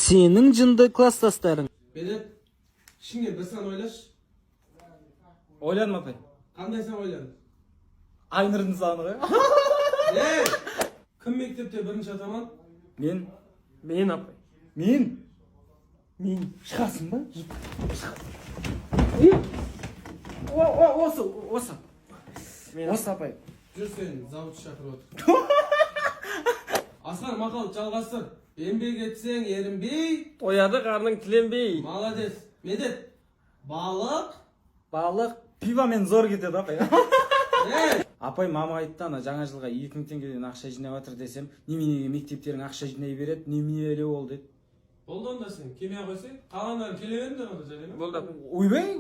Senin jındı klassdaşlarың. Bedet, şimdi bir sen oylaş. Oyladım apay. Qanday sen oyladın? Aynırдың саны. Ne? Kim mektepte birinci ataman? Men apay. Men. Шығасың ба? Осы апай. Жүр sen, zavut şakır otur. Aslan maqal çalğastır. Еңбек etsen erinбей. Тояды қарның тіленбей. Молодец. Bedet, балық. Балық пивамен зор кетеді апай. Ne? Апай мама айтты ана жаңа жылға 2000 теңгеден ақша жинап жатыр десем, неменеге мектептерің ақша жинай береді, немене ол деді. Болды онда sen, кеме қойсай, қалғандарын келе беріңдер онда жарай ма? Болды апай. Ойбай,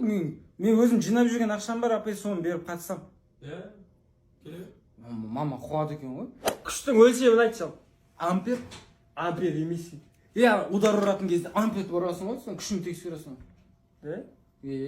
мен өзім жинап жүрген ақшам бар апай, соны беріп қатысам. Келе бер. Мама қуады екен ғой. Күштің өлшемін айтшы. Ампер емес. Удар ұратын кезде амперді ұрасың ғой, сен күшін тексересің.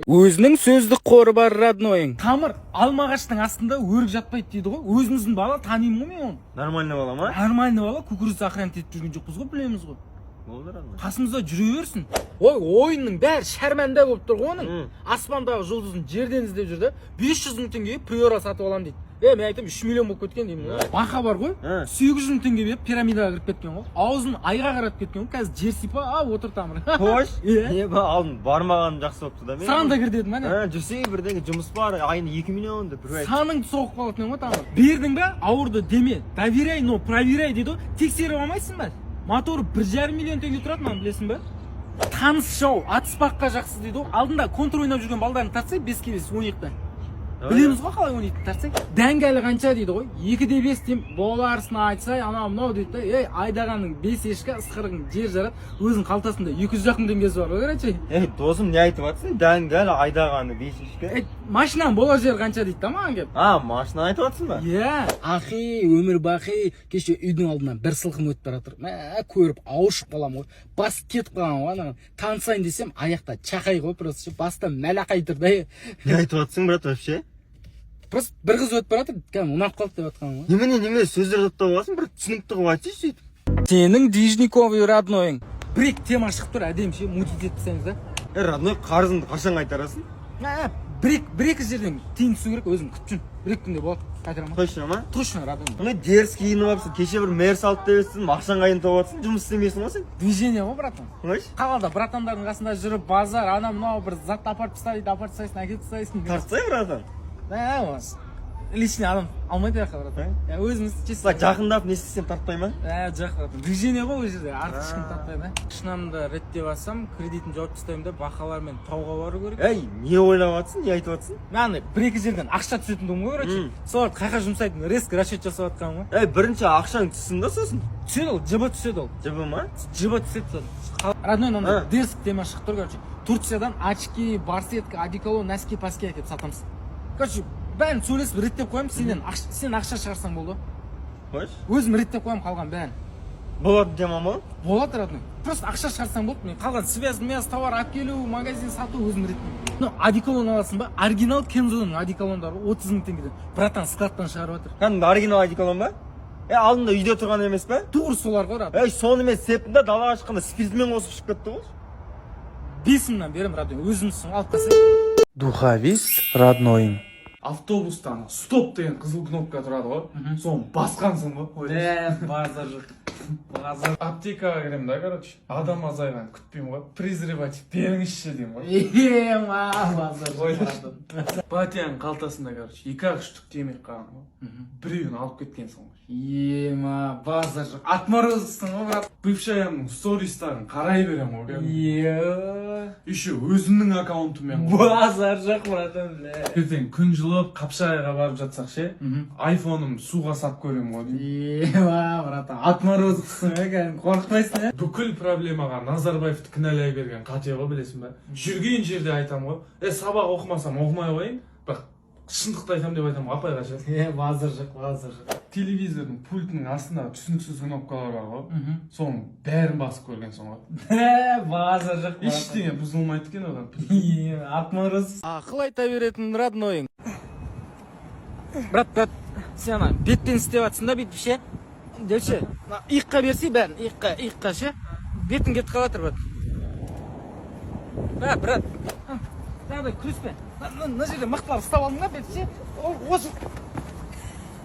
Өзінің сөздік қоры бар роднойың. Тамыр, алма ағаштың астында өрік жатпайды дейді ғой. Өзіміздің бала танимын ғой мен оны. Нормальный бала ма? Нормальный бала, кукуруз охранять етіп жүрген жоқпыз ғой, білеміз ғой. Болды раңда. Қасымызда жүре берсін. Ой, ойынның бәрі шәрмәнде болып тұр ғой оның. Аспандағы жұлдызын жерден іздеп жүрді. 500 мың теңгеге приора сатып алам дейді. Мен айтам 3 миллион болып кеткен деймін. Бақа бар ғой. 800 мың теңге беріп пирамидаға кіріп кеткен ғой. Аузын айға қаратып кеткен ғой. Қазір жер сипа, отыр тамыр. Хош. Алдын бармағаным жақсы болыпты да мен. Саған да кір дедім әне. Жүрсе бірдеңе жұмыс бар, айына 2 миллион деп бір айт. Саныңды соғып қалатын ғой тамыр. Бердің бе? Ауырды деме. Доверяй, но проверяй дейді ғой. Тексеріп алмайсың ба? Моторы 1,5 миллион теңге тұрады, маған білесің бе? Таныс шоу, атыспаққа жақсы дейді ғой. Алдында контр ойнап жүрген балдарын тартсай 5 келесі 12-та. Білеміз ғой қалай ойнайтынын тартсай. Дәңгәлі қанша дейді ғой. 2-де 5 дейм, боларсын айтсай, анау мынау дейді да. Айдағаның 5 ешкі, ысқырығың жер жарат. Өзің қалтасында 200 жақын теңгесі бар ғой, қарачай. Досым не айтып жатсың? Дәңгәл айдағаны 5 ешкі. Машинаның болар жер қанша дейді да маған кеп. Машина айтып жатсың ба? Ахи, өмір бақи, кеше үйдің алдынан бір сылқым өтіп бара жатыр. Көріп ауышып қалам ғой. Бас кетіп қалған ғой анаған. Танысайын десем, аяқта чақай ғой, просто баста мәлақай тұр да. Не айтып жатсың, брат, вообще? Просто бір қыз өтіп бара жатыр, кәдімгі ұнап қалды деп жатқан ғой. Немене сөздер жаттап аласың, бір түсінікті қылып айтшы сөйтіп. Сенің Дижниковый роднойың. Бір-екі тема шығып тұр, әдемі мутить етпесеңіз да. Родной қарызыңды қашан қайтарасың? Бір-екі жерден тиын түсу керек, өзім күтіп жүрмін. Бір-екі күнде болады, қайтарам. Точно ма? Точно, родной. Дерс киініп алыпсың, кеше бір мерс алып девесің, ақшаң қайын тауып жатсың, жұмыс істемейсің ғой сен? Движение ғой, братан. Қойш? Қалада братандардың қасында жүріп, базар, ана мынау бір затты апарып тастайды, апарып тастайсың, әкеліп тастайсың. Тартсай, братан. Личный адам алмайды яққа, братан. Өзіміз честно. Жақындап не істесем тартпай ма? Жоқ, братан. Движение ғой ол жерде, артық ешкім тартпайды. Шынамды реттеп алсам, кредитін жауып тастаймын да, бақалармен тауға бару керек. Не ойлап жатсың, не айтып жатсың? Мен бір-екі жерден ақша түсетіндігім ғой, короче. Соларды қайқа жұмсайтын, резко расчет жасап жатқаным ғой. Бірінші ақшаң түссін да сосын. Түседі ол, жыбы түседі ол. Жыбы ма? Жыбы түседі. Родной нанда дерсік тема шығып тұр, короче. Турциядан очки, барсетка, одеколон, носки, паски әкеліп сатамыз. Короче, бәрін сөйлесіп реттеп қоямын, сен ақша шығарсаң болды. Қойш? Өзім реттеп қоямын қалған бәрін. Болады дема ма? Болады, родной. Просто ақша шығарсаң болды. Мен қалған связь товар әкелу, магазин сату өзім реттеймін. Ну, одеколон аласың ба? Оригинал Кензоның одеколондары 30 мың теңгеден. Братан складтан шығарып жатыр. Кәдімгі оригинал одеколон ба? Алдында үйде тұрған емес па? Туғыр солар ғой, родной. Сонымен септін да далаға шыққанда спиртмен қосып шығып кетті ғой. 5 мыңнан берем, родной. Өзімсің алып қасай. Духовист роднойың. Автобустан стоп деген қызыл кнопка тұрады ғой. Соны басқансың ғой. Базар жоқ. Аптекаға кіремін да, короче. Адам азайған күтпеймін ғой. Презерватив беріңізші деймін ғой. Базар жоқ. Батяның қалтасында, короче, 2-3 штук темек қалған ғой. Біреуін алып кеткенсің ғой. Базар жоқ. Отморозовсың ғой, брат. Бывшаямның стористарын қарай берем ғой. Еще өзімнің аккаунтыммен ғой. Базар жоқ, братан. Ертең күн жылып, Қапшағайға барып жатсақ ше, айфоным суға сап көрем ғой. Братан, отморозовсың ғой, қорықпайсың. Бүкіл проблемаға Назарбаевты кінәлай берген қате ғой, білесің бе? Жүрген жерде айтам ғой. Сабақ оқымасам оқымай қойын. Бірақ шындықты айтам деп айтам, апайға ше. Базар жоқ. Телевизордың пультінің астында түсініксіз кнопкалар бар ғой. Соның бәрін басып көргенсің ғой. Базар жоқ. Ештеңе бұзылмайды екен одан. Отмороз. Ақыл айта беретін роднойың. Брат, сен ана беттен істеп жатсың да бүйтіп ше. Депші, иыққа берсей бәрін, иыққа ше. бетің кетіп қалатыр, брат. Брат. Жаңағыдай күреспе. Мына жерде мықтылар ұстап алдың ба, бетіңше? Осы.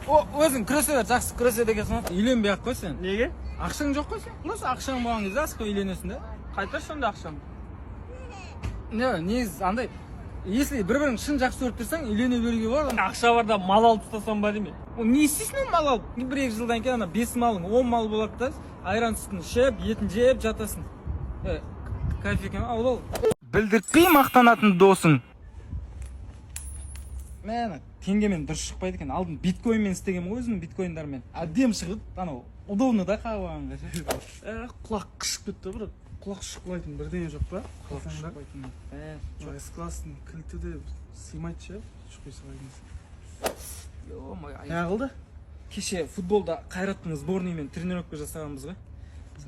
Өзің күресе бер, жақсы күресе дегенсің ғой. Үйленбей ақ қой сен. Неге? Ақшаң жоқ қой сен. Просто ақшаң болған кезде асықпай үйленесің да. Қайта сонда ақшаң. Негіз андай, если бір-бірің шын жақсы көріп тұрсаң, үйлене беруге болады. Ақша барда мал алып ұстасам ба деме. Не істейсің ол мал алып? Бір-екі жылдан кейін ана 5 малың, 10 мал болады да, айран сүтін ішіп, етін жеп жатасың. Кайф екен, ал. Білдіртпей мақтанатын досың. Мәні, теңгемен дұрыс шықпайды екен. Алдын биткоинмен істеген өзім биткоиндармен. Әдем шығып, анау удобно да қалғанға ше. Құлақ қышып кетті, брат. Құлақ шықпайтын бірдеңе жоқ па? Құлақ шықпайтын. С-класстың кілті де сыймайды ше, шықпай салайын. Ё-май, Не қылды? кеше футболда Қайраттың сборныймен тренировка жасағанбыз ғой.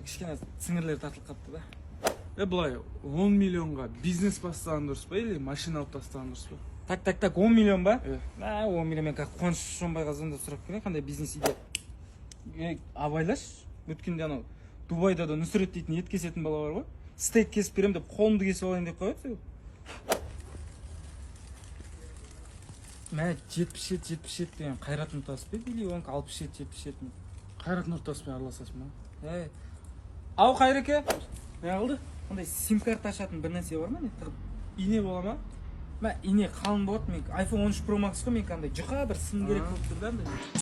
Кішкене сіңірлер тартылып қапты да. Былай 10 миллионға бизнес бастаған дұрыс па, или машина алып тастаған дұрыс па? Так, 10 миллион ба? 10 миллион мен как Қуаныш Шонбайға звондап сұрап келген, қандай бизнес идея. Абайлаш, өткенде анау Дубайда да Нұсрет дейтін ет кесетін бала бар ғой. Стейк кесіп берем деп, қолымды кесіп алайын деп қояды. Мә 77 деген Қайрат Нұртаспен, или онка 67. Қайрат Нұртаспен араласасың ба? Ау Қайреке, не қылды? Ондай сим-карта ашатын бір нәрсе бар ма? Ине бола ма? Мә ине қалың болады, мен iPhone 13 Pro Max қой, мен қандай жұқа бір сым керек болып тұр да.